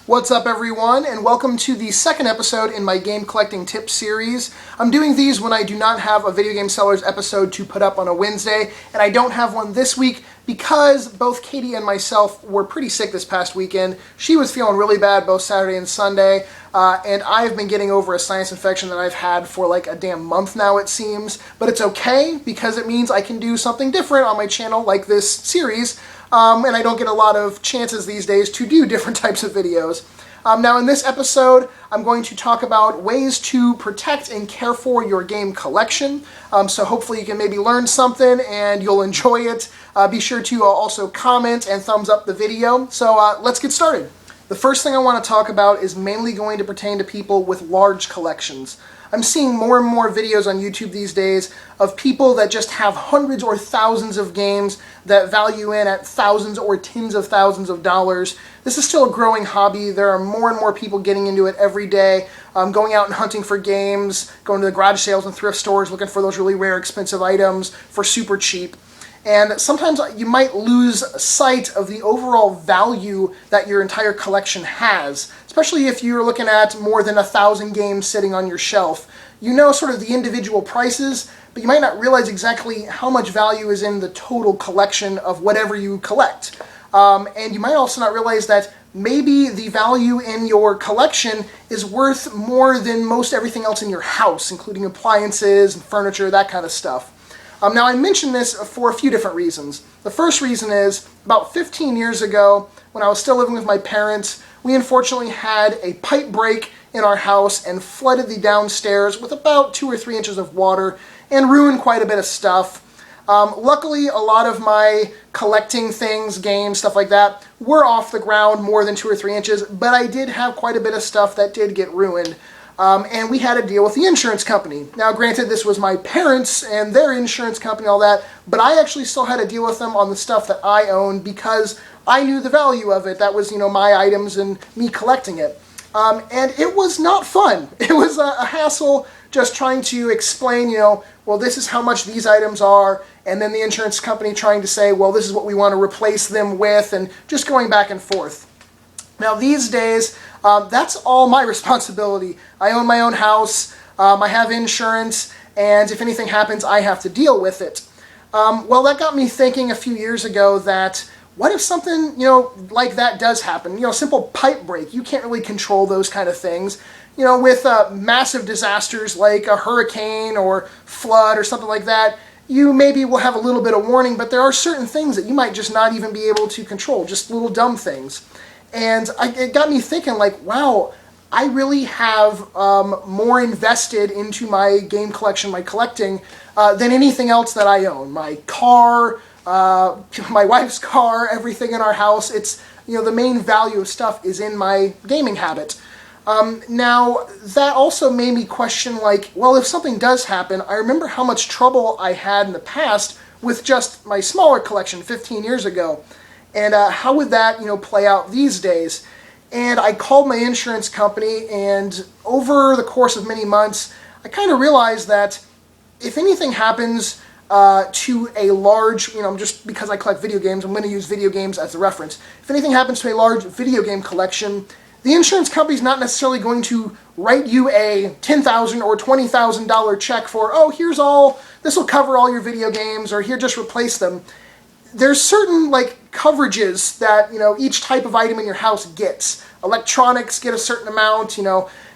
What's up, everyone, and welcome to the second episode in my game collecting tips series. I'm doing these when I do not have a Video Game Sellers episode to put up on a Wednesday, and I don't have one this week because both Katie and myself were pretty sick this past weekend. She was feeling really bad both Saturday and Sunday, and I've been getting over a sinus infection that I've had for like a damn month now, it seems. But it's okay because it means I can do something different on my channel like this series. And I don't get a lot of chances these days to do different types of videos. Now in this episode, I'm going to talk about ways to protect and care for your game collection. So hopefully you can maybe learn something and you'll enjoy it. Be sure to also comment and thumbs up the video. So let's get started. The first thing I want to talk about is mainly going to pertain to people with large collections. I'm seeing more and more videos on YouTube these days of people that just have hundreds or thousands of games that value in at thousands or tens of thousands of dollars. This is still a growing hobby. There are more and more people getting into it every day, going out and hunting for games, going to the garage sales and thrift stores looking for those really rare, expensive items for super cheap. And sometimes you might lose sight of the overall value that your entire collection has, especially if you're looking at more than 1,000 games sitting on your shelf. You know sort of the individual prices, but you might not realize exactly how much value is in the total collection of whatever you collect. And you might also not realize that maybe the value in your collection is worth more than most everything else in your house, including appliances and furniture, that kind of stuff. Now, I mention this for a few different reasons. The first reason is, about 15 years ago, when I was still living with my parents, we unfortunately had a pipe break in our house and flooded the downstairs with about 2 or 3 inches of water and ruined quite a bit of stuff. Luckily, a lot of my collecting things, games, stuff like that, were off the ground more than 2 or 3 inches, but I did have quite a bit of stuff that did get ruined. And we had to deal with the insurance company. Now, granted, this was my parents and their insurance company, all that, but I actually still had to deal with them on the stuff that I owned because I knew the value of it. That was, my items and me collecting it. And it was not fun. It was a hassle just trying to explain, well, this is how much these items are, and then the insurance company trying to say, well, this is what we want to replace them with, and just going back and forth. Now, these days, that's all my responsibility. I own my own house, I have insurance, and if anything happens, I have to deal with it. Well, that got me thinking a few years ago that what if something, like that does happen? A simple pipe break. You can't really control those kind of things. With massive disasters like a hurricane or flood or something like that, you maybe will have a little bit of warning, but there are certain things that you might just not even be able to control, just little dumb things. And it got me thinking, like, wow, I really have more invested into my game collection, my collecting, than anything else that I own. My car, my wife's car, everything in our house. It's, the main value of stuff is in my gaming habit. Now, that also made me question, like, well, if something does happen, I remember how much trouble I had in the past with just my smaller collection 15 years ago. And how would that, play out these days? And I called my insurance company, and over the course of many months, I kind of realized that if anything happens to a large, just because I collect video games, I'm going to use video games as a reference. If anything happens to a large video game collection, the insurance company's not necessarily going to write you a $10,000 or $20,000 check for, oh, here's all, this will cover all your video games, or here, just replace them. There's certain, coverages that, each type of item in your house gets. Electronics get a certain amount,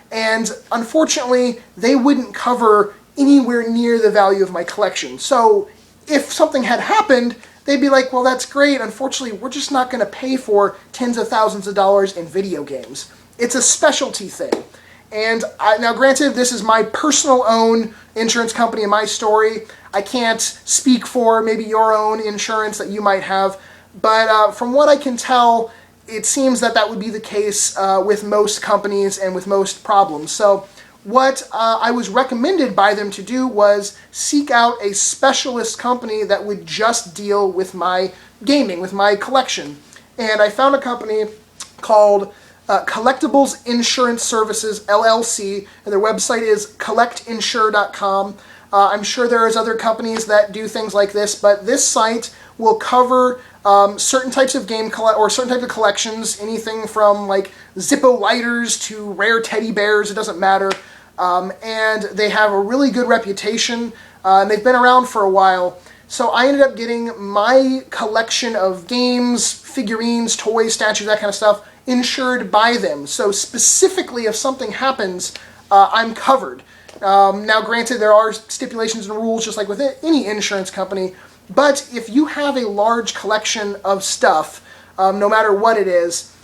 and unfortunately, they wouldn't cover anywhere near the value of my collection. So if something had happened, they'd be like, well, that's great. Unfortunately, we're just not going to pay for tens of thousands of dollars in video games. It's a specialty thing. And now, granted, this is my personal own insurance company and my story. I can't speak for maybe your own insurance that you might have, but from what I can tell, it seems that that would be the case with most companies and with most problems. So what I was recommended by them to do was seek out a specialist company that would just deal with my gaming, with my collection. And I found a company called Collectibles Insurance Services, LLC, and their website is collectinsure.com. I'm sure there's other companies that do things like this, but this site will cover certain types of certain types of collections, anything from like Zippo lighters to rare teddy bears, it doesn't matter. And they have a really good reputation, and they've been around for a while. So I ended up getting my collection of games, figurines, toys, statues, that kind of stuff, insured by them. So specifically, if something happens, I'm covered. Now, granted, there are stipulations and rules, just like with any insurance company, but if you have a large collection of stuff, no matter what it is,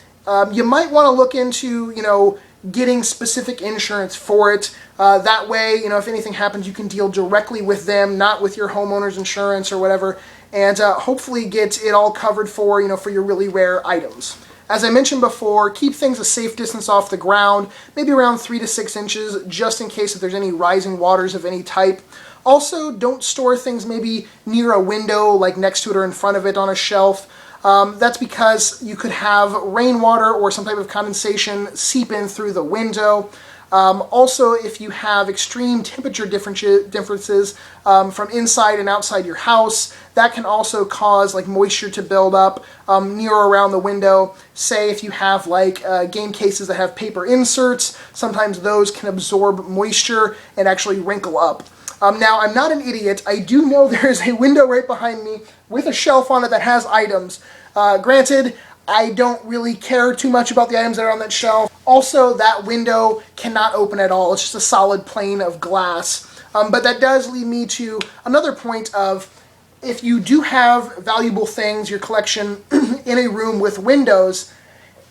you might want to look into, getting specific insurance for it. That way, if anything happens, you can deal directly with them, not with your homeowner's insurance or whatever, and hopefully get it all covered for, for your really rare items. As I mentioned before, keep things a safe distance off the ground, maybe around 3 to 6 inches, just in case if there's any rising waters of any type. Also, don't store things maybe near a window, like next to it or in front of it on a shelf. That's because you could have rainwater or some type of condensation seep in through the window. Also, if you have extreme temperature differences from inside and outside your house, that can also cause like moisture to build up near or around the window. Say if you have like game cases that have paper inserts, sometimes those can absorb moisture and actually wrinkle up. Now, I'm not an idiot. I do know there is a window right behind me with a shelf on it that has items. Granted, I don't really care too much about the items that are on that shelf. Also, that window cannot open at all. It's just a solid plane of glass. But that does lead me to another point of, if you do have valuable things, your collection, in a room with windows,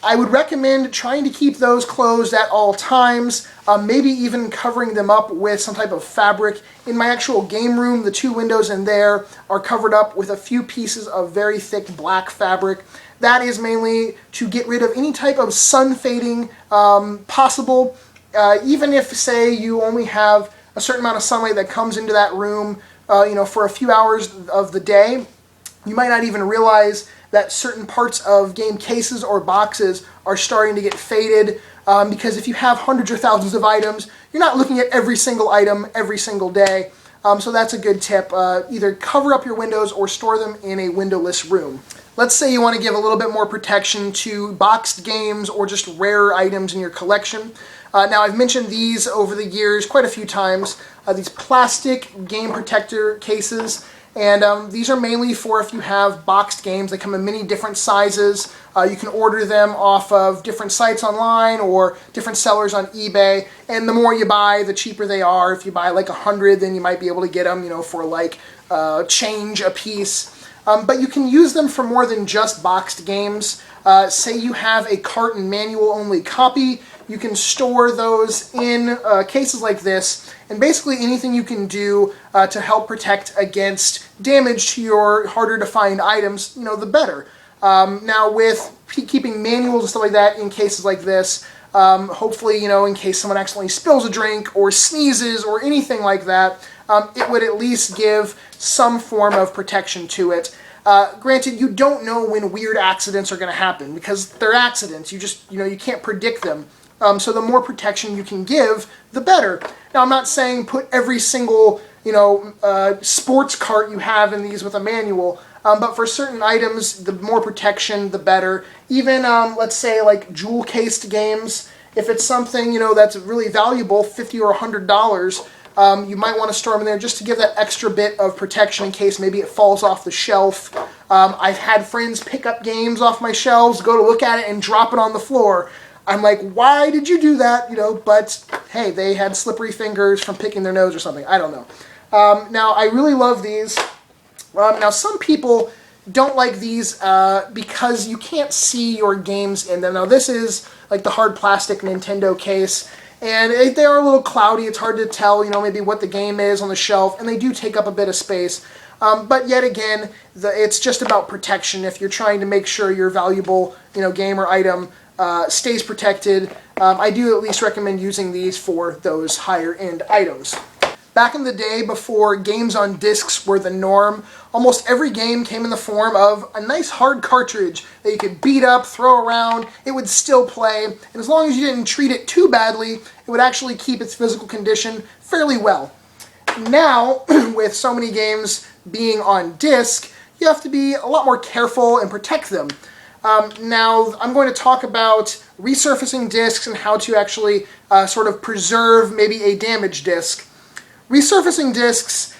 I would recommend trying to keep those closed at all times, maybe even covering them up with some type of fabric. In my actual game room, the 2 windows in there are covered up with a few pieces of very thick black fabric. That is mainly to get rid of any type of sun fading possible. Even if, say, you only have a certain amount of sunlight that comes into that room, for a few hours of the day, you might not even realize that certain parts of game cases or boxes are starting to get faded, because if you have hundreds or thousands of items, you're not looking at every single item every single day. So that's a good tip. Either cover up your windows or store them in a windowless room. Let's say you want to give a little bit more protection to boxed games or just rare items in your collection. Now, I've mentioned these over the years quite a few times, these plastic game protector cases. And these are mainly for if you have boxed games. They come in many different sizes. You can order them off of different sites online or different sellers on eBay. And the more you buy, the cheaper they are. If you buy like 100, then you might be able to get them, for like change a piece. But you can use them for more than just boxed games. Say you have a carton manual-only copy, you can store those in cases like this, and basically anything you can do to help protect against damage to your harder-to-find items, the better. Now, with keeping manuals and stuff like that in cases like this, hopefully, in case someone accidentally spills a drink or sneezes or anything like that, it would at least give some form of protection to it. Granted, you don't know when weird accidents are going to happen, because they're accidents. You just, you can't predict them. So the more protection you can give, the better. Now, I'm not saying put every single, sports cart you have in these with a manual, but for certain items, the more protection, the better. Even, let's say, like jewel-cased games, if it's something, that's really valuable, $50 or $100, you might want to store them in there just to give that extra bit of protection in case maybe it falls off the shelf. I've had friends pick up games off my shelves, go to look at it, and drop it on the floor. I'm like, why did you do that? But hey, they had slippery fingers from picking their nose or something. I don't know. Now, I really love these. Now, some people don't like these because you can't see your games in them. Now, this is like the hard plastic Nintendo case, and they are a little cloudy. It's hard to tell, maybe what the game is on the shelf, and they do take up a bit of space. But yet again, it's just about protection. If you're trying to make sure your valuable, game or item stays protected, I do at least recommend using these for those higher-end items. Back in the day, before games on discs were the norm, almost every game came in the form of a nice hard cartridge that you could beat up, throw around, it would still play, and as long as you didn't treat it too badly, it would actually keep its physical condition fairly well. Now, with so many games being on disc, you have to be a lot more careful and protect them. Now, I'm going to talk about resurfacing discs and how to actually sort of preserve maybe a damaged disc. Resurfacing discs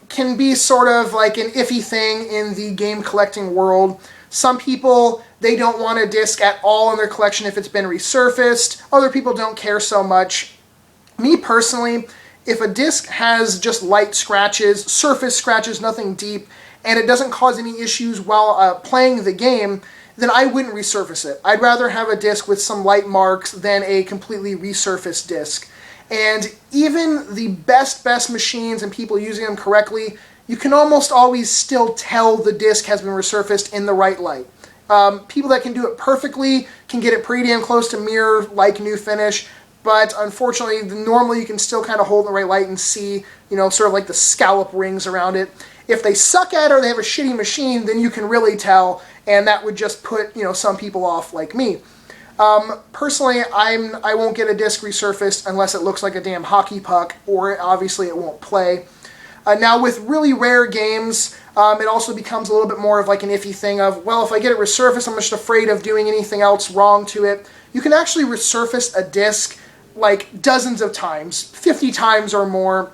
can be sort of like an iffy thing in the game collecting world. Some people, they don't want a disc at all in their collection if it's been resurfaced. Other people don't care so much. Me personally, if a disc has just light scratches, surface scratches, nothing deep, and it doesn't cause any issues while playing the game, then I wouldn't resurface it. I'd rather have a disc with some light marks than a completely resurfaced disc. And even the best machines and people using them correctly, you can almost always still tell the disc has been resurfaced in the right light. People that can do it perfectly can get it pretty damn close to mirror-like new finish, but unfortunately, normally you can still kind of hold in the right light and see, sort of like the scallop rings around it. If they suck at it or they have a shitty machine, then you can really tell, and that would just put, some people off like me. Personally, I won't get a disc resurfaced unless it looks like a damn hockey puck, or obviously it won't play. Now, with really rare games, it also becomes a little bit more of like an iffy thing of, well, if I get it resurfaced, I'm just afraid of doing anything else wrong to it. You can actually resurface a disc like dozens of times, 50 times or more,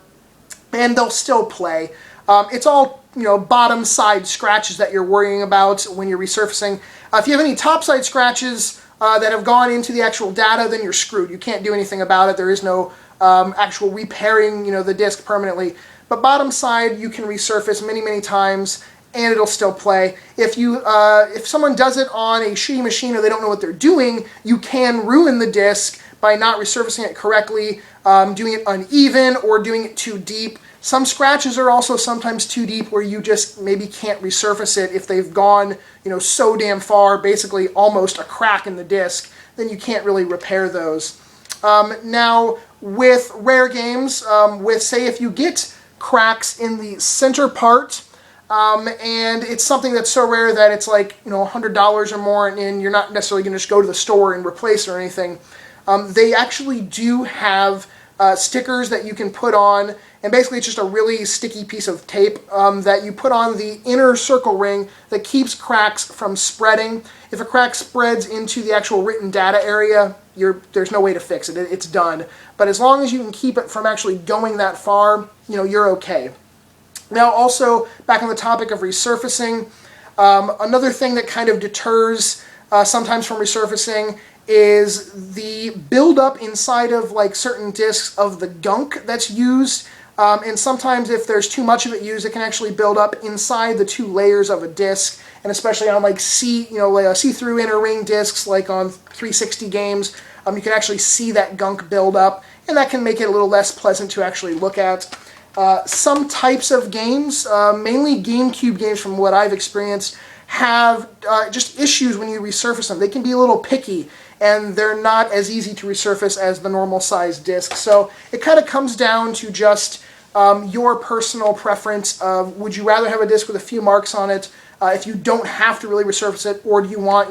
and they'll still play. It's all, bottom side scratches that you're worrying about when you're resurfacing. If you have any top side scratches that have gone into the actual data, then you're screwed. You can't do anything about it. There is no actual repairing, the disc permanently. But bottom side, you can resurface many times, and it'll still play. If someone does it on a shitty machine or they don't know what they're doing, you can ruin the disc by not resurfacing it correctly, doing it uneven, or doing it too deep. Some scratches are also sometimes too deep where you just maybe can't resurface it if they've gone, so damn far, basically almost a crack in the disc, then you can't really repair those. Now, with rare games, say if you get cracks in the center part, and it's something that's so rare that it's like, $100 or more, and you're not necessarily going to just go to the store and replace it or anything. They actually do have stickers that you can put on, and basically it's just a really sticky piece of tape that you put on the inner circle ring that keeps cracks from spreading. If a crack spreads into the actual written data area, there's no way to fix it. It's done. But as long as you can keep it from actually going that far, you're okay. Now, also, back on the topic of resurfacing, another thing that kind of deters sometimes from resurfacing is the buildup inside of like certain discs of the gunk that's used. And sometimes if there's too much of it used, it can actually build up inside the two layers of a disc, and especially on like see-through inner ring discs, like on 360 games, you can actually see that gunk build up, and that can make it a little less pleasant to actually look at. Some types of games, mainly GameCube games from what I've experienced, have just issues when you resurface them. They can be a little picky, and they're not as easy to resurface as the normal size disc. So it kind of comes down to just your personal preference of, would you rather have a disc with a few marks on it if you don't have to really resurface it, or do you want,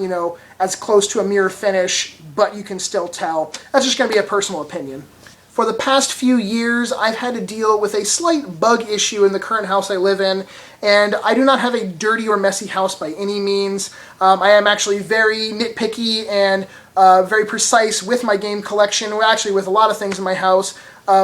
as close to a mirror finish, but you can still tell? That's just going to be a personal opinion. For the past few years, I've had to deal with a slight bug issue in the current house I live in, and I do not have a dirty or messy house by any means. I am actually very nitpicky and very precise with my game collection, actually with a lot of things in my house,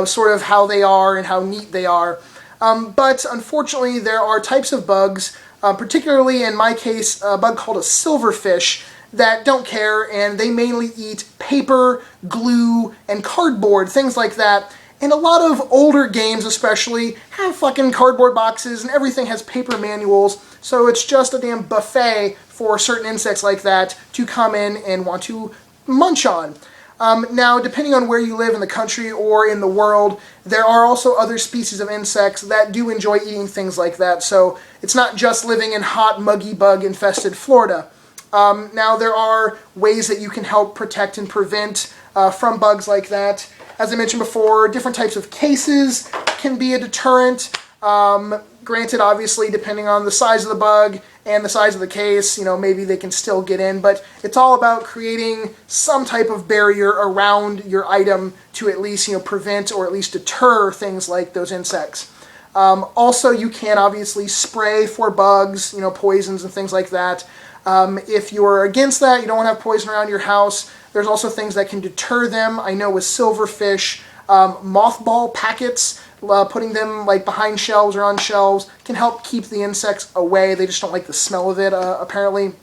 sort of how they are and how neat they are. But unfortunately, there are types of bugs, particularly in my case, a bug called a silverfish, that don't care, and they mainly eat paper, glue, and cardboard, things like that. And a lot of older games especially have fucking cardboard boxes, and everything has paper manuals, so it's just a damn buffet for certain insects like that to come in and want to munch on. Now, depending on where you live in the country or in the world, there are also other species of insects that do enjoy eating things like that, so it's not just living in hot, muggy, bug-infested Florida. Now, there are ways that you can help protect and prevent from bugs like that. As I mentioned before, different types of cases can be a deterrent. Granted, obviously, depending on the size of the bug and the size of the case, maybe they can still get in, but it's all about creating some type of barrier around your item to at least, prevent or at least deter things like those insects. Also, you can obviously spray for bugs, poisons and things like that. If you're against that, you don't want to have poison around your house, there's also things that can deter them. I know with silverfish, mothball packets, putting them like behind shelves or on shelves can help keep the insects away. They just don't like the smell of it, apparently.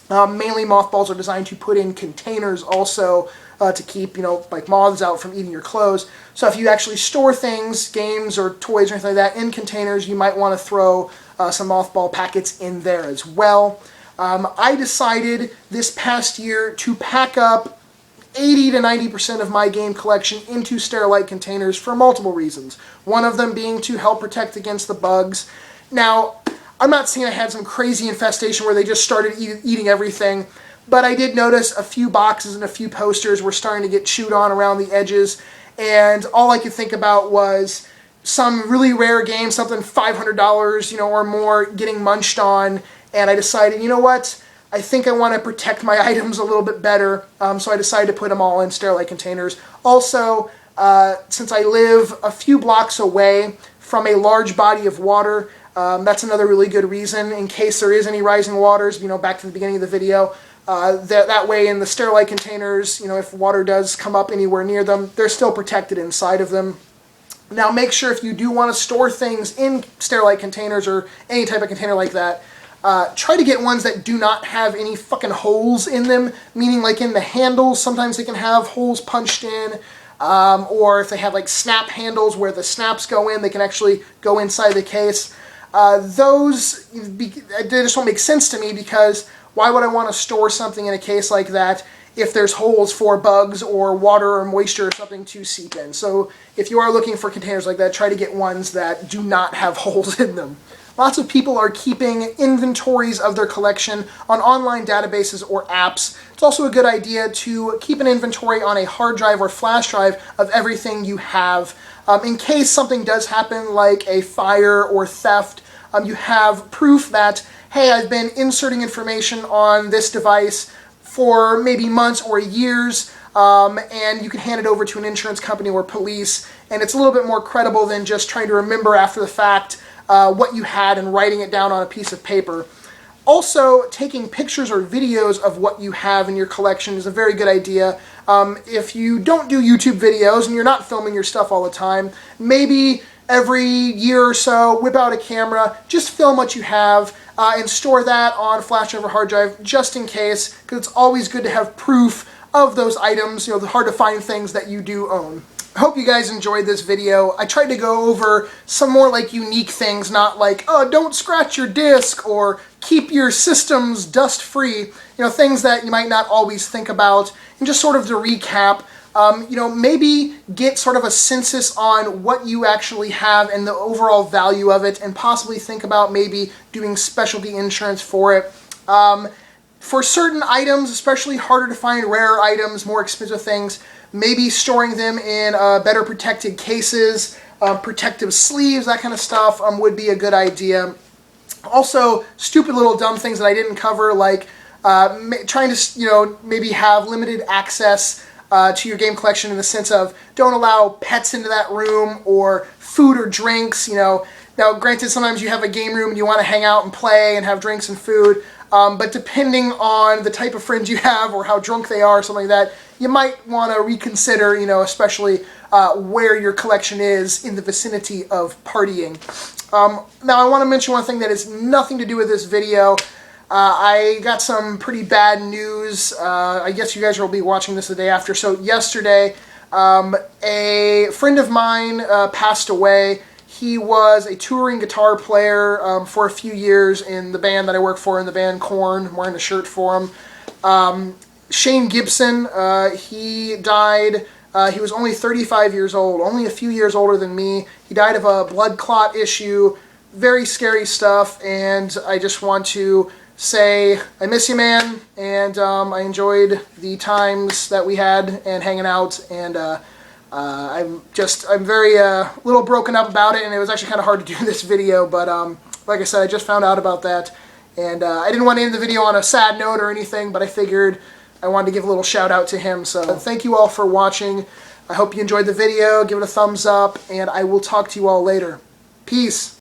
Mainly mothballs are designed to put in containers also to keep, like moths out from eating your clothes. So if you actually store things, games or toys or anything like that in containers, you might want to throw some mothball packets in there as well. I decided this past year to pack up 80 to 90% of my game collection into Sterilite containers for multiple reasons. One of them being to help protect against the bugs. Now, I'm not saying I had some crazy infestation where they just started eating everything, but I did notice a few boxes and a few posters were starting to get chewed on around the edges, and all I could think about was some really rare game, something $500, or more, getting munched on, and I decided, you know what? I think I want to protect my items a little bit better, so I decided to put them all in Sterilite containers. Also, since I live a few blocks away from a large body of water, that's another really good reason, in case there is any rising waters, back to the beginning of the video. That way in the Sterilite containers, if water does come up anywhere near them, they're still protected inside of them. Now make sure if you do want to store things in Sterilite containers or any type of container like that, try to get ones that do not have any fucking holes in them, meaning like in the handles, sometimes they can have holes punched in, or if they have like snap handles where the snaps go in, they can actually go inside the case. They just don't make sense to me, because why would I want to store something in a case like that if there's holes for bugs or water or moisture or something to seep in? So if you are looking for containers like that, try to get ones that do not have holes in them. Lots of people are keeping inventories of their collection on online databases or apps. It's also a good idea to keep an inventory on a hard drive or flash drive of everything you have. In case something does happen, like a fire or theft, you have proof that, hey, I've been inserting information on this device for maybe months or years, and you can hand it over to an insurance company or police, and it's a little bit more credible than just trying to remember after the fact what you had and writing it down on a piece of paper. Also, taking pictures or videos of what you have in your collection is a very good idea. If you don't do YouTube videos and you're not filming your stuff all the time, maybe every year or so, whip out a camera, just film what you have, and store that on flash drive or hard drive just in case, because it's always good to have proof of those items, the hard to find things that you do own. I hope you guys enjoyed this video. I tried to go over some more like unique things, not like, oh, don't scratch your disk or keep your systems dust free, things that you might not always think about. And just sort of to recap, maybe get sort of a census on what you actually have and the overall value of it, and possibly think about maybe doing specialty insurance for it. For certain items, especially harder to find rare items, more expensive things, maybe storing them in better protected cases, protective sleeves, that kind of stuff would be a good idea. Also, stupid little dumb things that I didn't cover, like trying to, maybe have limited access to your game collection in the sense of don't allow pets into that room or food or drinks. Now, granted, sometimes you have a game room and you want to hang out and play and have drinks and food, but depending on the type of friends you have or how drunk they are, something like that, you might want to reconsider, especially where your collection is in the vicinity of partying. Now, I want to mention one thing that has nothing to do with this video. I got some pretty bad news. I guess you guys will be watching this the day after. So yesterday, a friend of mine passed away. He was a touring guitar player for a few years in the band that I work for, in the band Korn. I'm wearing a shirt for him. Shane Gibson, he died. He was only 35 years old, only a few years older than me. He died of a blood clot issue. Very scary stuff, and I just want to say I miss you, man, and I enjoyed the times that we had and hanging out, and I'm very little broken up about it, and it was actually kind of hard to do this video, but like I said, I just found out about that, and I didn't want to end the video on a sad note or anything, but I figured I wanted to give a little shout out to him. So thank you all for watching. I hope you enjoyed the video. Give it a thumbs up, and I will talk to you all later. Peace.